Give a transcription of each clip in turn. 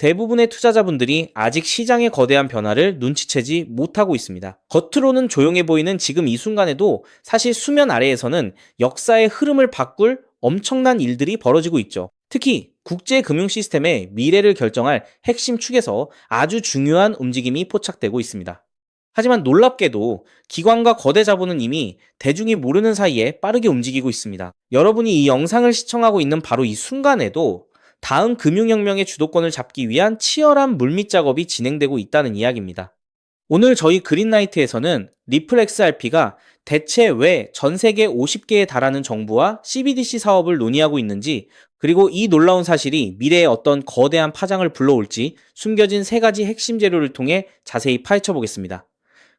대부분의 투자자분들이 아직 시장의 거대한 변화를 눈치채지 못하고 있습니다. 겉으로는 조용해 보이는 지금 이 순간에도 사실 수면 아래에서는 역사의 흐름을 바꿀 엄청난 일들이 벌어지고 있죠. 특히 국제 금융 시스템의 미래를 결정할 핵심 축에서 아주 중요한 움직임이 포착되고 있습니다. 하지만 놀랍게도 기관과 거대 자본은 이미 대중이 모르는 사이에 빠르게 움직이고 있습니다. 여러분이 이 영상을 시청하고 있는 바로 이 순간에도 다음 금융혁명의 주도권을 잡기 위한 치열한 물밑 작업이 진행되고 있다는 이야기입니다. 오늘 저희 그린라이트에서는 리플 XRP가 대체 왜 전 세계 50개에 달하는 정부와 CBDC 사업을 논의하고 있는지, 그리고 이 놀라운 사실이 미래에 어떤 거대한 파장을 불러올지 숨겨진 3가지 핵심 재료를 통해 자세히 파헤쳐 보겠습니다.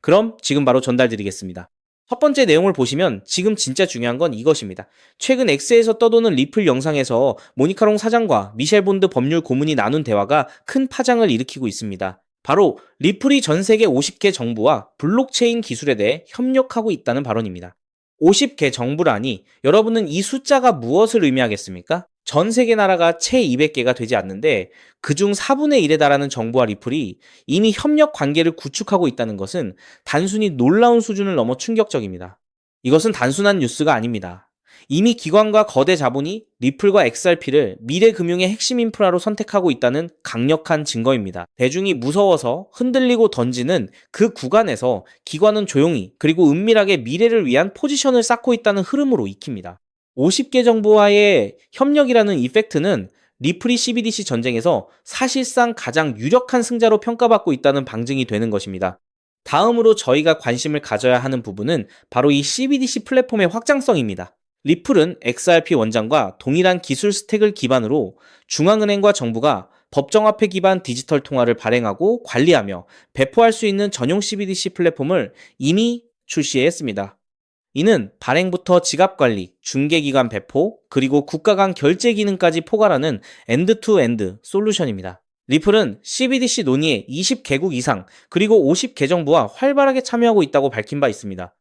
그럼 지금 바로 전달드리겠습니다. 첫 번째 내용을 보시면 지금 진짜 중요한 건 이것입니다. 최근 X에서 떠도는 리플 영상에서 모니카롱 사장과 미셸 본드 법률 고문이 나눈 대화가 큰 파장을 일으키고 있습니다. 바로 리플이 전 세계 50개 정부와 블록체인 기술에 대해 협력하고 있다는 발언입니다. 50개 정부라니 여러분은 이 숫자가 무엇을 의미하겠습니까? 전 세계 나라가 채 200개가 되지 않는데 그중 4분의 1에 달하는 정부와 리플이 이미 협력 관계를 구축하고 있다는 것은 단순히 놀라운 수준을 넘어 충격적입니다. 이것은 단순한 뉴스가 아닙니다. 이미 기관과 거대 자본이 리플과 XRP를 미래 금융의 핵심 인프라로 선택하고 있다는 강력한 증거입니다. 대중이 무서워서 흔들리고 던지는 그 구간에서 기관은 조용히 그리고 은밀하게 미래를 위한 포지션을 쌓고 있다는 흐름으로 익힙니다. 50개 정부와의 협력이라는 이펙트는 리플이 CBDC 전쟁에서 사실상 가장 유력한 승자로 평가받고 있다는 방증이 되는 것입니다. 다음으로 저희가 관심을 가져야 하는 부분은 바로 이 CBDC 플랫폼의 확장성입니다. 리플은 XRP 원장과 동일한 기술 스택을 기반으로 중앙은행과 정부가 법정화폐 기반 디지털 통화를 발행하고 관리하며 배포할 수 있는 전용 CBDC 플랫폼을 이미 출시했습니다. 이는 발행부터 지갑관리, 중개기관 배포, 그리고 국가 간 결제 기능까지 포괄하는 엔드투엔드 솔루션입니다. 리플은 CBDC 논의에 20개국 이상 그리고 50개 정부와 활발하게 참여하고 있다고 밝힌 바 있습니다.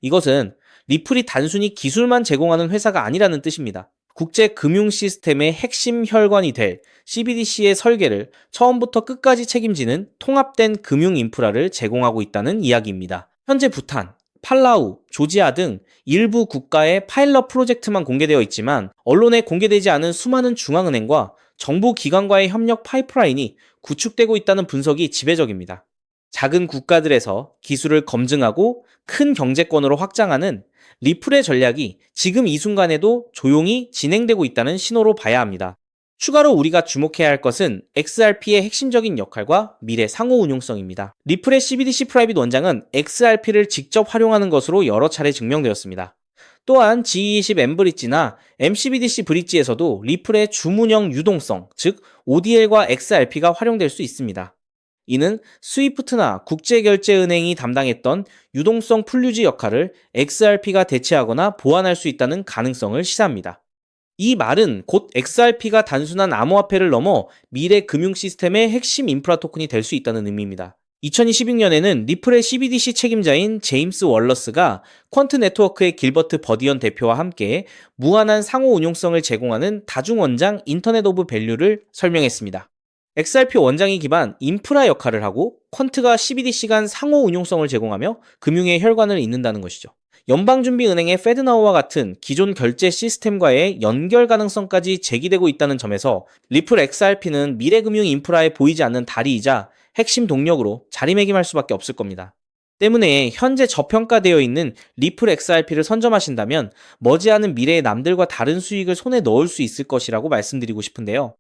이것은 리플이 단순히 기술만 제공하는 회사가 아니라는 뜻입니다. 국제 금융 시스템의 핵심 혈관이 될 CBDC의 설계를 처음부터 끝까지 책임지는 통합된 금융 인프라를 제공하고 있다는 이야기입니다. 현재 부탄, 팔라우, 조지아 등 일부 국가의 파일럿 프로젝트만 공개되어 있지만 언론에 공개되지 않은 수많은 중앙은행과 정부 기관과의 협력 파이프라인이 구축되고 있다는 분석이 지배적입니다. 작은 국가들에서 기술을 검증하고 큰 경제권으로 확장하는 리플의 전략이 지금 이 순간에도 조용히 진행되고 있다는 신호로 봐야 합니다. 추가로 우리가 주목해야 할 것은 XRP의 핵심적인 역할과 미래 상호 운용성입니다. 리플의 CBDC 프라이빗 원장은 XRP를 직접 활용하는 것으로 여러 차례 증명되었습니다. 또한 G20 엠브릿지나 MCBDC 브릿지에서도 리플의 주문형 유동성, 즉 ODL과 XRP가 활용될 수 있습니다. 이는 스위프트나 국제결제은행이 담당했던 유동성 풀유지 역할을 XRP가 대체하거나 보완할 수 있다는 가능성을 시사합니다. 이 말은 곧 XRP가 단순한 암호화폐를 넘어 미래 금융 시스템의 핵심 인프라 토큰이 될 수 있다는 의미입니다. 2026년에는 리플의 CBDC 책임자인 제임스 월러스가 퀀트 네트워크의 길버트 버디언 대표와 함께 무한한 상호 운용성을 제공하는 다중원장 인터넷 오브 밸류를 설명했습니다. XRP 원장이 기반 인프라 역할을 하고 퀀트가 CBDC 간 상호 운용성을 제공하며 금융의 혈관을 잇는다는 것이죠. 연방준비은행의 페드나우와 같은 기존 결제 시스템과의 연결 가능성까지 제기되고 있다는 점에서 리플 XRP는 미래금융 인프라에 보이지 않는 다리이자 핵심 동력으로 자리매김할 수밖에 없을 겁니다. 때문에 현재 저평가되어 있는 리플 XRP를 선점하신다면 머지않은 미래의 남들과 다른 수익을 손에 넣을 수 있을 것이라고 말씀드리고 싶은데요.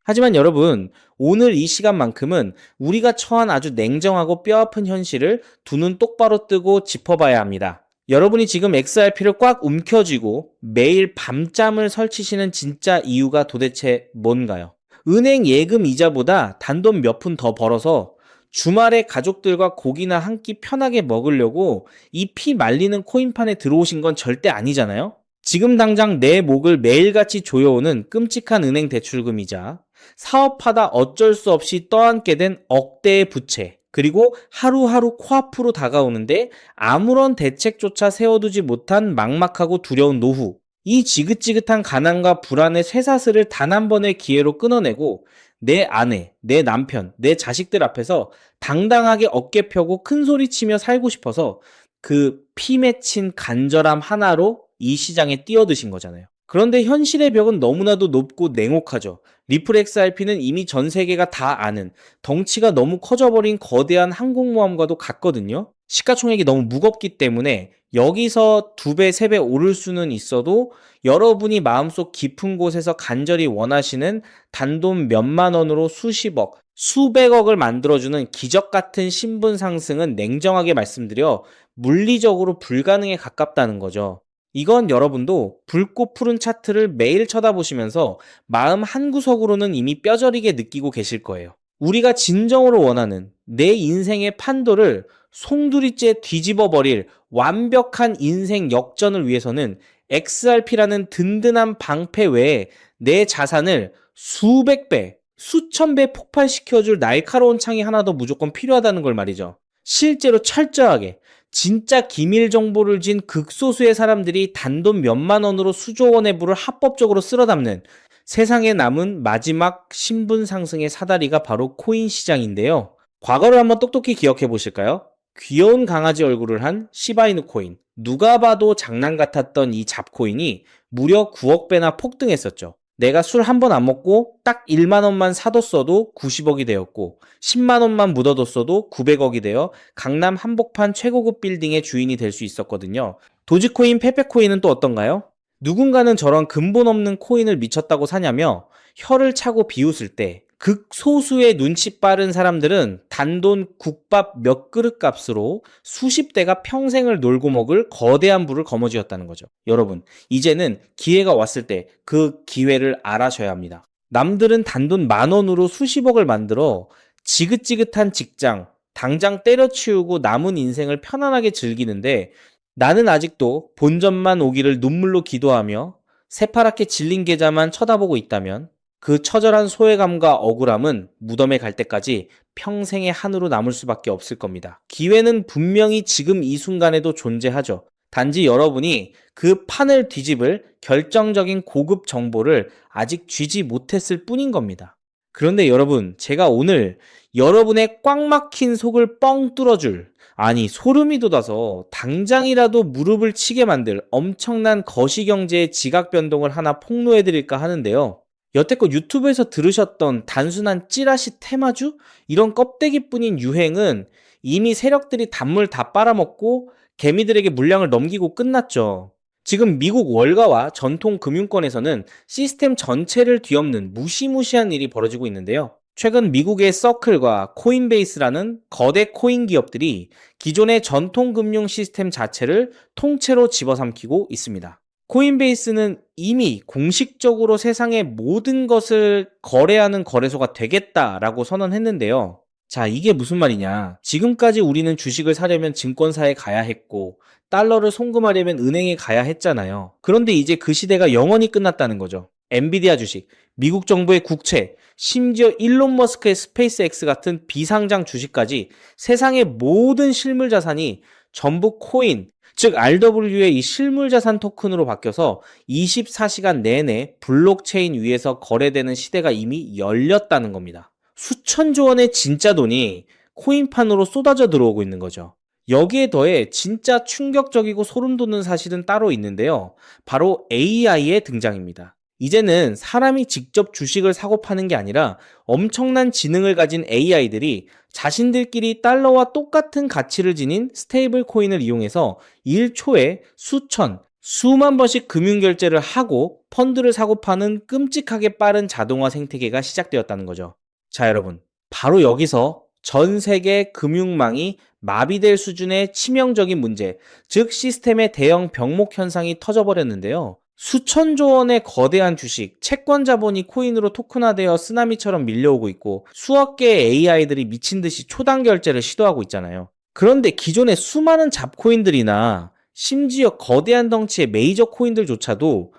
하지만 여러분, 오늘 이 시간만큼은 우리가 처한 아주 냉정하고 뼈아픈 현실을 두 눈 똑바로 뜨고 짚어봐야 합니다. 여러분이 지금 XRP를 꽉 움켜쥐고 매일 밤잠을 설치시는 진짜 이유가 도대체 뭔가요? 은행 예금 이자보다 단돈 몇 푼 더 벌어서 주말에 가족들과 고기나 한 끼 편하게 먹으려고 이 피 말리는 코인판에 들어오신 건 절대 아니잖아요? 지금 당장 내 목을 매일같이 조여오는 끔찍한 은행 대출금이자 사업하다 어쩔 수 없이 떠안게 된 억대의 부채, 그리고 하루하루 코앞으로 다가오는데 아무런 대책조차 세워두지 못한 막막하고 두려운 노후, 이 지긋지긋한 가난과 불안의 쇠사슬을 단 한 번의 기회로 끊어내고 내 아내, 내 남편, 내 자식들 앞에서 당당하게 어깨 펴고 큰 소리 치며 살고 싶어서 그 피 맺힌 간절함 하나로 이 시장에 뛰어드신 거잖아요. 그런데 현실의 벽은 너무나도 높고 냉혹하죠. 리플 XRP는 이미 전 세계가 다 아는 덩치가 너무 커져버린 거대한 항공모함과도 같거든요. 시가총액이 너무 무겁기 때문에 여기서 2배, 3배 오를 수는 있어도 여러분이 마음속 깊은 곳에서 간절히 원하시는 단돈 몇만 원으로 수십억, 수백억을 만들어주는 기적 같은 신분 상승은 냉정하게 말씀드려 물리적으로 불가능에 가깝다는 거죠. 이건 여러분도 붉고 푸른 차트를 매일 쳐다보시면서 마음 한구석으로는 이미 뼈저리게 느끼고 계실 거예요. 우리가 진정으로 원하는 내 인생의 판도를 송두리째 뒤집어 버릴 완벽한 인생 역전을 위해서는 XRP라는 든든한 방패 외에 내 자산을 수백 배, 수천 배 폭발시켜줄 날카로운 창이 하나 더 무조건 필요하다는 걸 말이죠. 실제로 철저하게 진짜 기밀 정보를 진 극소수의 사람들이 단돈 몇만 원으로 수조 원의 부를 합법적으로 쓸어 담는 세상에 남은 마지막 신분 상승의 사다리가 바로 코인 시장인데요. 과거를 한번 똑똑히 기억해 보실까요? 귀여운 강아지 얼굴을 한 시바이누 코인. 누가 봐도 장난 같았던 이 잡코인이 무려 9억 배나 폭등했었죠. 내가 술 한 번 안 먹고 딱 1만 원만 사뒀어도 90억이 되었고 10만 원만 묻어뒀어도 900억이 되어 강남 한복판 최고급 빌딩의 주인이 될 수 있었거든요. 도지코인, 페페코인은 또 어떤가요? 누군가는 저런 근본 없는 코인을 미쳤다고 사냐며 혀를 차고 비웃을 때 극소수의 눈치 빠른 사람들은 단돈 국밥 몇 그릇 값으로 수십 대가 평생을 놀고 먹을 거대한 부를 거머쥐었다는 거죠. 여러분, 이제는 기회가 왔을 때 그 기회를 알아셔야 합니다. 남들은 단돈 10,000원으로 수십억을 만들어 지긋지긋한 직장, 당장 때려치우고 남은 인생을 편안하게 즐기는데 나는 아직도 본전만 오기를 눈물로 기도하며 새파랗게 질린 계좌만 쳐다보고 있다면 그 처절한 소외감과 억울함은 무덤에 갈 때까지 평생의 한으로 남을 수밖에 없을 겁니다. 기회는 분명히 지금 이 순간에도 존재하죠. 단지 여러분이 그 판을 뒤집을 결정적인 고급 정보를 아직 쥐지 못했을 뿐인 겁니다. 그런데 여러분, 제가 오늘 여러분의 꽉 막힌 속을 뻥 뚫어줄, 아니 소름이 돋아서 당장이라도 무릎을 치게 만들 엄청난 거시경제의 지각 변동을 하나 폭로해드릴까 하는데요. 여태껏 유튜브에서 들으셨던 단순한 찌라시 테마주? 이런 껍데기뿐인 유행은 이미 세력들이 단물 다 빨아먹고 개미들에게 물량을 넘기고 끝났죠. 지금 미국 월가와 전통 금융권에서는 시스템 전체를 뒤엎는 무시무시한 일이 벌어지고 있는데요. 최근 미국의 서클과 코인베이스라는 거대 코인 기업들이 기존의 전통 금융 시스템 자체를 통째로 집어삼키고 있습니다. 코인베이스는 이미 공식적으로 세상의 모든 것을 거래하는 거래소가 되겠다라고 선언했는데요. 자, 이게 무슨 말이냐. 지금까지 우리는 주식을 사려면 증권사에 가야 했고 달러를 송금하려면 은행에 가야 했잖아요. 그런데 이제 그 시대가 영원히 끝났다는 거죠. 엔비디아 주식, 미국 정부의 국채, 심지어 일론 머스크의 스페이스X 같은 비상장 주식까지 세상의 모든 실물 자산이 전부 코인, 즉 RW의 이 실물자산 토큰으로 바뀌어서 24시간 내내 블록체인 위에서 거래되는 시대가 이미 열렸다는 겁니다. 수천조 원의 진짜 돈이 코인판으로 쏟아져 들어오고 있는 거죠. 여기에 더해 진짜 충격적이고 소름 돋는 사실은 따로 있는데요. 바로 AI의 등장입니다. 이제는 사람이 직접 주식을 사고 파는 게 아니라 엄청난 지능을 가진 AI들이 자신들끼리 달러와 똑같은 가치를 지닌 스테이블 코인을 이용해서 1초에 수천, 수만 번씩 금융결제를 하고 펀드를 사고 파는 끔찍하게 빠른 자동화 생태계가 시작되었다는 거죠. 자, 여러분, 바로 여기서 전 세계 금융망이 마비될 수준의 치명적인 문제, 즉 시스템의 대형 병목 현상이 터져버렸는데요. 수천조 원의 거대한 주식, 채권 자본이 코인으로 토큰화되어 쓰나미처럼 밀려오고 있고 수억 개의 AI들이 미친 듯이 초당 결제를 시도하고 있잖아요. 그런데 기존의 수많은 잡코인들이나 심지어 거대한 덩치의 메이저 코인들조차도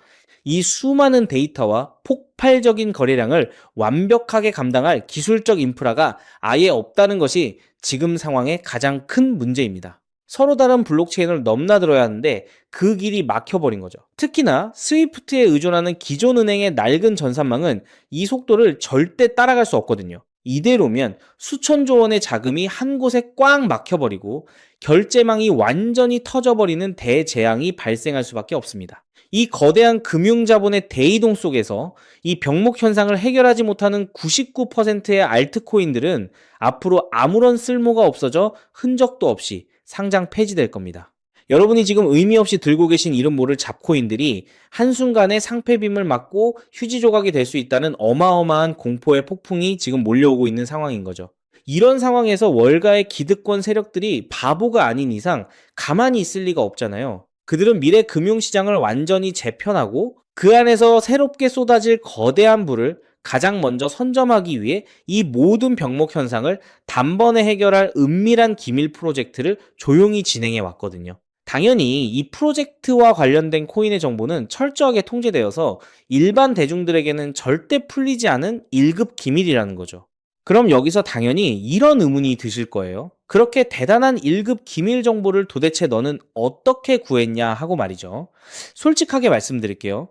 이 수많은 데이터와 폭발적인 거래량을 완벽하게 감당할 기술적 인프라가 아예 없다는 것이 지금 상황의 가장 큰 문제입니다. 서로 다른 블록체인을 넘나들어야 하는데 그 길이 막혀버린 거죠. 특히나 스위프트에 의존하는 기존 은행의 낡은 전산망은 이 속도를 절대 따라갈 수 없거든요. 이대로면 수천조 원의 자금이 한 곳에 꽉 막혀버리고 결제망이 완전히 터져버리는 대재앙이 발생할 수밖에 없습니다. 이 거대한 금융자본의 대이동 속에서 이 병목 현상을 해결하지 못하는 99%의 알트코인들은 앞으로 아무런 쓸모가 없어져 흔적도 없이 상장 폐지될 겁니다. 여러분이 지금 의미 없이 들고 계신 이름 모를 잡코인들이 한순간에 상폐빔을 맞고 휴지 조각이 될 수 있다는 어마어마한 공포의 폭풍이 지금 몰려오고 있는 상황인 거죠. 이런 상황에서 월가의 기득권 세력들이 바보가 아닌 이상 가만히 있을 리가 없잖아요. 그들은 미래 금융시장을 완전히 재편하고 그 안에서 새롭게 쏟아질 거대한 부를 가장 먼저 선점하기 위해 이 모든 병목 현상을 단번에 해결할 은밀한 기밀 프로젝트를 조용히 진행해 왔거든요. 당연히 이 프로젝트와 관련된 코인의 정보는 철저하게 통제되어서 일반 대중들에게는 절대 풀리지 않은 1급 기밀이라는 거죠. 그럼 여기서 당연히 이런 의문이 드실 거예요. 그렇게 대단한 1급 기밀 정보를 도대체 너는 어떻게 구했냐 하고 말이죠. 솔직하게 말씀드릴게요.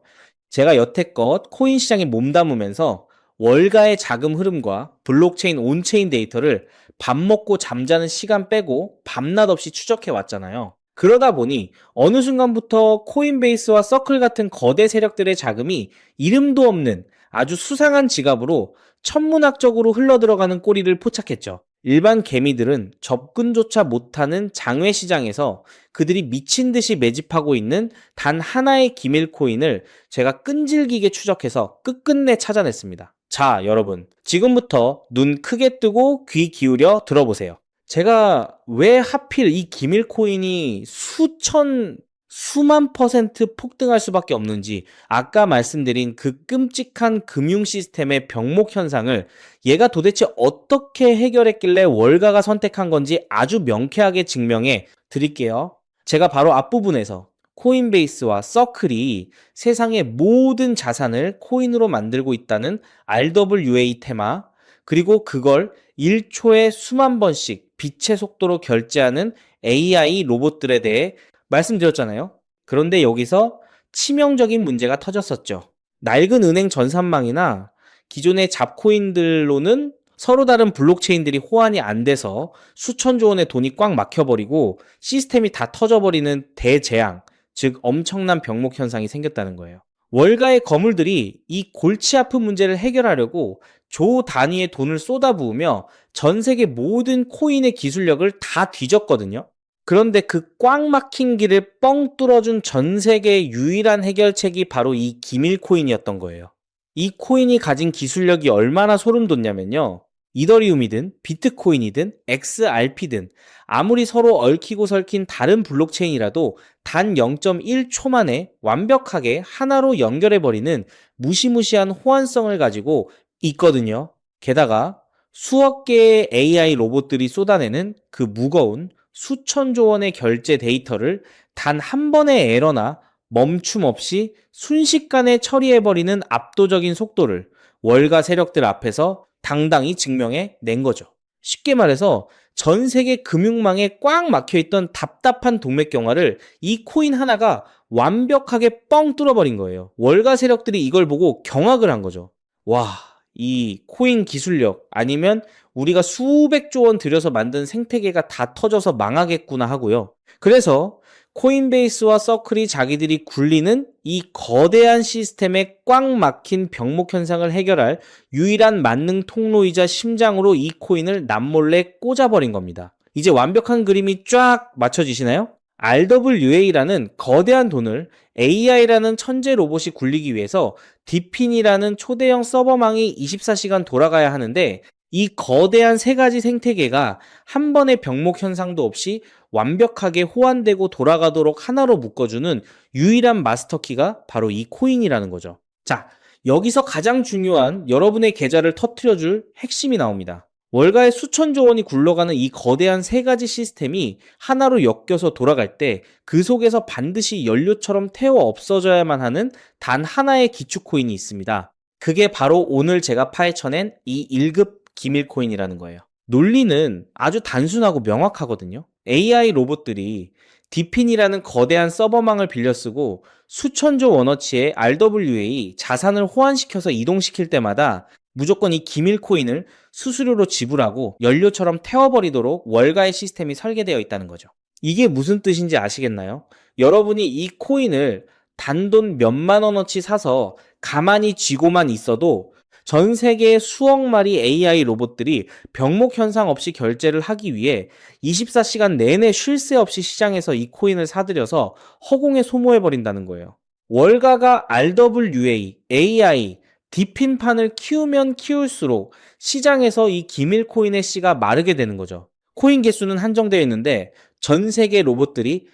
제가 여태껏 코인 시장에 몸담으면서 월가의 자금 흐름과 블록체인 온체인 데이터를 밥 먹고 잠자는 시간 빼고 밤낮 없이 추적해 왔잖아요. 그러다 보니 어느 순간부터 코인베이스와 서클 같은 거대 세력들의 자금이 이름도 없는 아주 수상한 지갑으로 천문학적으로 흘러들어가는 꼴을 포착했죠. 일반 개미들은 접근조차 못하는 장외 시장에서 그들이 미친 듯이 매집하고 있는 단 하나의 기밀 코인을 제가 끈질기게 추적해서 끝끝내 찾아냈습니다. 자, 여러분. 지금부터 눈 크게 뜨고 귀 기울여 들어보세요. 제가 왜 하필 이 기밀 코인이 수만 퍼센트 폭등할 수밖에 없는지, 아까 말씀드린 그 끔찍한 금융 시스템의 병목 현상을 얘가 도대체 어떻게 해결했길래 월가가 선택한 건지 아주 명쾌하게 증명해 드릴게요. 제가 바로 앞부분에서 코인베이스와 서클이 세상의 모든 자산을 코인으로 만들고 있다는 RWA 테마, 그리고 그걸 1초에 수만 번씩 빛의 속도로 결제하는 AI 로봇들에 대해 말씀드렸잖아요. 그런데 여기서 치명적인 문제가 터졌었죠. 낡은 은행 전산망이나 기존의 잡코인들로는 서로 다른 블록체인들이 호환이 안 돼서 수천조 원의 돈이 꽉 막혀버리고 시스템이 다 터져버리는 대재앙, 즉 엄청난 병목 현상이 생겼다는 거예요. 월가의 거물들이 이 골치 아픈 문제를 해결하려고 조 단위의 돈을 쏟아부으며 전 세계 모든 코인의 기술력을 다 뒤졌거든요. 그런데 그 꽉 막힌 길을 뻥 뚫어준 전 세계의 유일한 해결책이 바로 이 기밀 코인이었던 거예요. 이 코인이 가진 기술력이 얼마나 소름 돋냐면요. 이더리움이든 비트코인이든 XRP든 아무리 서로 얽히고 설킨 다른 블록체인이라도 단 0.1초 만에 완벽하게 하나로 연결해버리는 무시무시한 호환성을 가지고 있거든요. 게다가 수억 개의 AI 로봇들이 쏟아내는 그 무거운 수천조 원의 결제 데이터를 단 한 번의 에러나 멈춤 없이 순식간에 처리해버리는 압도적인 속도를 월가 세력들 앞에서 당당히 증명해 낸 거죠. 쉽게 말해서 전 세계 금융망에 꽉 막혀있던 답답한 동맥경화를 이 코인 하나가 완벽하게 뻥 뚫어버린 거예요. 월가 세력들이 이걸 보고 경악을 한 거죠. 와, 이 코인 기술력 아니면 우리가 수백조 원 들여서 만든 생태계가 다 터져서 망하겠구나 하고요. 그래서 코인베이스와 서클이 자기들이 굴리는 이 거대한 시스템에 꽉 막힌 병목 현상을 해결할 유일한 만능 통로이자 심장으로 이 코인을 남몰래 꽂아버린 겁니다. 이제 완벽한 그림이 쫙 맞춰지시나요? RWA라는 거대한 돈을 AI라는 천재 로봇이 굴리기 위해서 디핀이라는 초대형 서버망이 24시간 돌아가야 하는데 이 거대한 세 가지 생태계가 한 번의 병목 현상도 없이 완벽하게 호환되고 돌아가도록 하나로 묶어주는 유일한 마스터키가 바로 이 코인이라는 거죠. 자, 여기서 가장 중요한 여러분의 계좌를 터트려줄 핵심이 나옵니다. 월가의 수천조 원이 굴러가는 이 거대한 세 가지 시스템이 하나로 엮여서 돌아갈 때 그 속에서 반드시 연료처럼 태워 없어져야만 하는 단 하나의 기축코인이 있습니다. 그게 바로 오늘 제가 파헤쳐낸 이 1급 기밀코인이라는 거예요. 논리는 아주 단순하고 명확하거든요. AI 로봇들이 디핀이라는 거대한 서버망을 빌려 쓰고 수천조 원어치의 RWA 자산을 호환시켜서 이동시킬 때마다 무조건 이 기밀 코인을 수수료로 지불하고 연료처럼 태워버리도록 월가의 시스템이 설계되어 있다는 거죠. 이게 무슨 뜻인지 아시겠나요? 여러분이 이 코인을 단돈 몇만 원어치 사서 가만히 쥐고만 있어도 전 세계의 수억 마리 AI 로봇들이 병목 현상 없이 결제를 하기 위해 24시간 내내 쉴 새 없이 시장에서 이 코인을 사들여서 허공에 소모해버린다는 거예요. 월가가 RWA, AI, 디핀판을 키우면 키울수록 시장에서 이 기밀 코인의 씨가 마르게 되는 거죠. 코인 개수는 한정되어 있는데 전 세계 로봇들이